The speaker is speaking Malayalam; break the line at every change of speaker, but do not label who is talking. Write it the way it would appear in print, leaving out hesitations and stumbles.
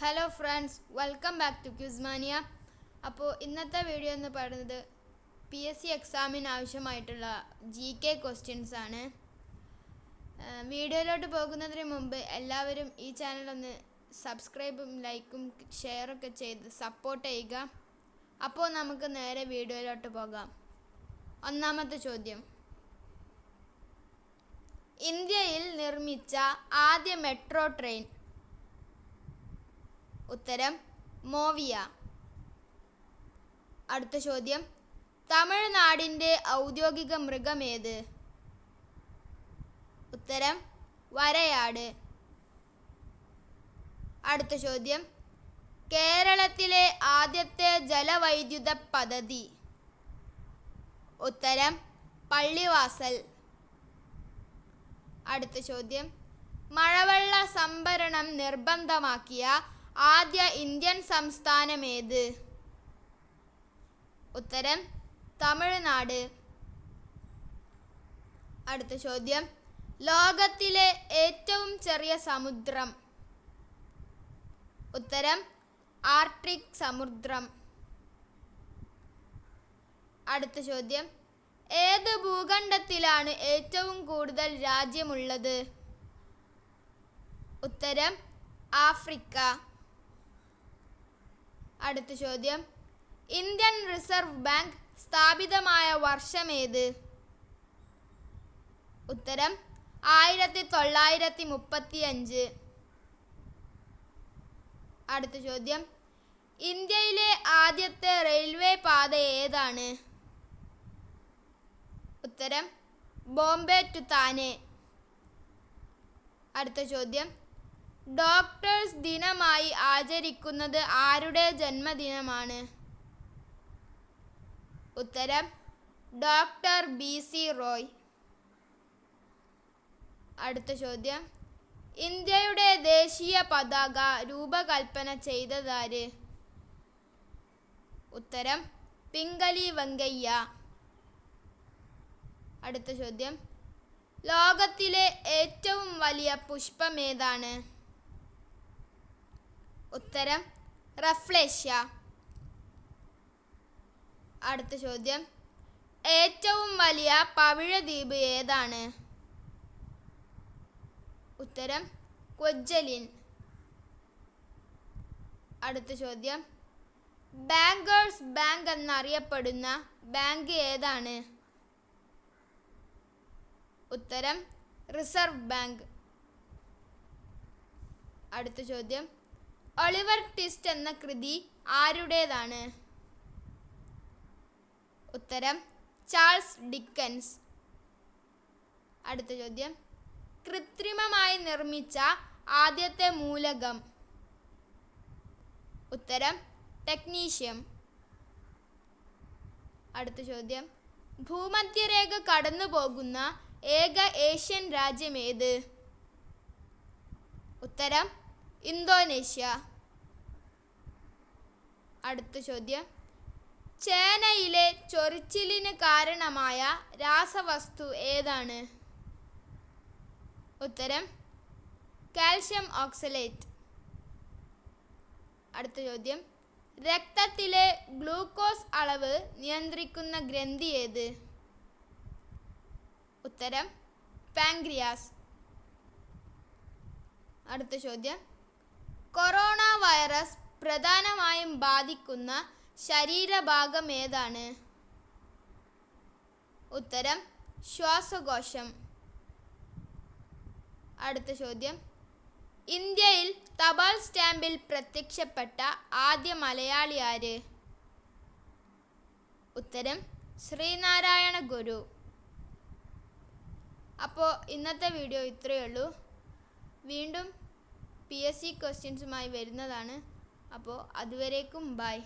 Hello friends, welcome back to Quizmania. അപ്പോൾ ഇന്നത്തെ വീഡിയോ എന്ന് പറയുന്നത് PSC എക്സാമിന് ആവശ്യമായിട്ടുള്ള GK ക്വസ്റ്റ്യൻസ് ആണ്. വീഡിയോയിലോട്ട് പോകുന്നതിന് മുമ്പ് എല്ലാവരും ഈ ചാനലൊന്ന് സബ്സ്ക്രൈബും ലൈക്കും ഷെയറൊക്കെ ചെയ്ത് സപ്പോർട്ട് ചെയ്യുക. അപ്പോൾ നമുക്ക് നേരെ വീഡിയോയിലോട്ട് പോകാം. ഒന്നാമത്തെ ചോദ്യം: ഇന്ത്യയിൽ നിർമ്മിച്ച ആദ്യ മെട്രോ ട്രെയിൻ? ഉത്തരം മോവിയ. അടുത്ത ചോദ്യം: തമിഴ്നാടിൻ്റെ ഔദ്യോഗിക മൃഗമേത്? ഉത്തരം വരയാട്. അടുത്ത ചോദ്യം: കേരളത്തിലെ ആദ്യത്തെ ജലവൈദ്യുത പദ്ധതി? ഉത്തരം പള്ളിവാസൽ. അടുത്ത ചോദ്യം: മഴവെള്ള സംഭരണം നിർബന്ധമാക്കിയ ആദ്യ ഇന്ത്യൻ സംസ്ഥാനമേത്? ഉത്തരം തമിഴ്നാട്. അടുത്ത ചോദ്യം: ലോകത്തിലെ ഏറ്റവും ചെറിയ സമുദ്രം? ഉത്തരം ആർട്ടിക് സമുദ്രം. അടുത്ത ചോദ്യം: ഏത് ഭൂഖണ്ഡത്തിലാണ് ഏറ്റവും കൂടുതൽ രാജ്യമുള്ളത്? ഉത്തരം ആഫ്രിക്ക. അടുത്ത ചോദ്യം: ഇന്ത്യൻ റിസർവ് ബാങ്ക് സ്ഥാപിതമായ വർഷമേത്? ഉത്തരം 1935. അടുത്ത ചോദ്യം: ഇന്ത്യയിലെ ആദ്യത്തെ റെയിൽവേ പാത ഏതാണ്? ഉത്തരം ബോംബെ ടു താനെ. അടുത്ത ചോദ്യം: ഡോക്ടേഴ്സ് ദിനമായി ആചരിക്കുന്നത് ആരുടെ ജന്മദിനമാണ്? ഉത്തരം ഡോക്ടർ BC റോയ്. അടുത്ത ചോദ്യം: ഇന്ത്യയുടെ ദേശീയ പതാക രൂപകൽപ്പന ചെയ്തതാര്? ഉത്തരം പിംഗലി വെങ്കയ്യ. അടുത്ത ചോദ്യം: ലോകത്തിലെ ഏറ്റവും വലിയ പുഷ്പമേതാണ്? ഉത്തരം റഫ്ലേഷ്യ. അടുത്ത ചോദ്യം: ഏറ്റവും വലിയ പവിഴദ്വീപ് ഏതാണ്? ഉത്തരം ക്വജലിൻ. അടുത്ത ചോദ്യം: ബാങ്കേഴ്സ് ബാങ്ക് എന്നറിയപ്പെടുന്ന ബാങ്ക് ഏതാണ്? ഉത്തരം റിസർവ് ബാങ്ക്. അടുത്ത ചോദ്യം: ഒളിവർ ട്വിസ്റ്റ് എന്ന കൃതി ആരുടേതാണ്? ഉത്തരം ചാൾസ് ഡിക്കൻസ്. അടുത്ത ചോദ്യം: കൃത്രിമമായി നിർമ്മിച്ച ആദ്യത്തെ മൂലകം? ഉത്തരം ടെക്നീഷ്യം. അടുത്ത ചോദ്യം: ഭൂമധ്യരേഖ കടന്നു പോകുന്ന ഏക ഏഷ്യൻ രാജ്യമേത്? ഉത്തരം ഇന്തോനേഷ്യ. അടുത്ത ചോദ്യം: ചേനയിലെ ചൊറിച്ചിലിന് കാരണമായ രാസവസ്തു ഏതാണ്? ഉത്തരം കാൽഷ്യം ഓക്സലേറ്റ്. അടുത്ത ചോദ്യം: രക്തത്തിലെ ഗ്ലൂക്കോസ് അളവ് നിയന്ത്രിക്കുന്ന ഗ്രന്ഥി ഏത്? ഉത്തരം പാൻക്രിയാസ്. അടുത്ത ചോദ്യം: കൊറോണ വൈറസ് പ്രധാനമായും ബാധിക്കുന്ന ശരീരഭാഗം ഏതാണ്? ഉത്തരം ശ്വാസകോശം. അടുത്ത ചോദ്യം: ഇന്ത്യയിൽ തപാൽ സ്റ്റാമ്പിൽ പ്രത്യക്ഷപ്പെട്ട ആദ്യ മലയാളി ആര്? ഉത്തരം ശ്രീനാരായണ ഗുരു. അപ്പോൾ ഇന്നത്തെ വീഡിയോ ഇത്രയേ ഉള്ളൂ. വീണ്ടും PSC ക്വസ്റ്റ്യൻസുമായി വരുന്നതാണ്. അപ്പോൾ അതുവരേക്കും ബൈ.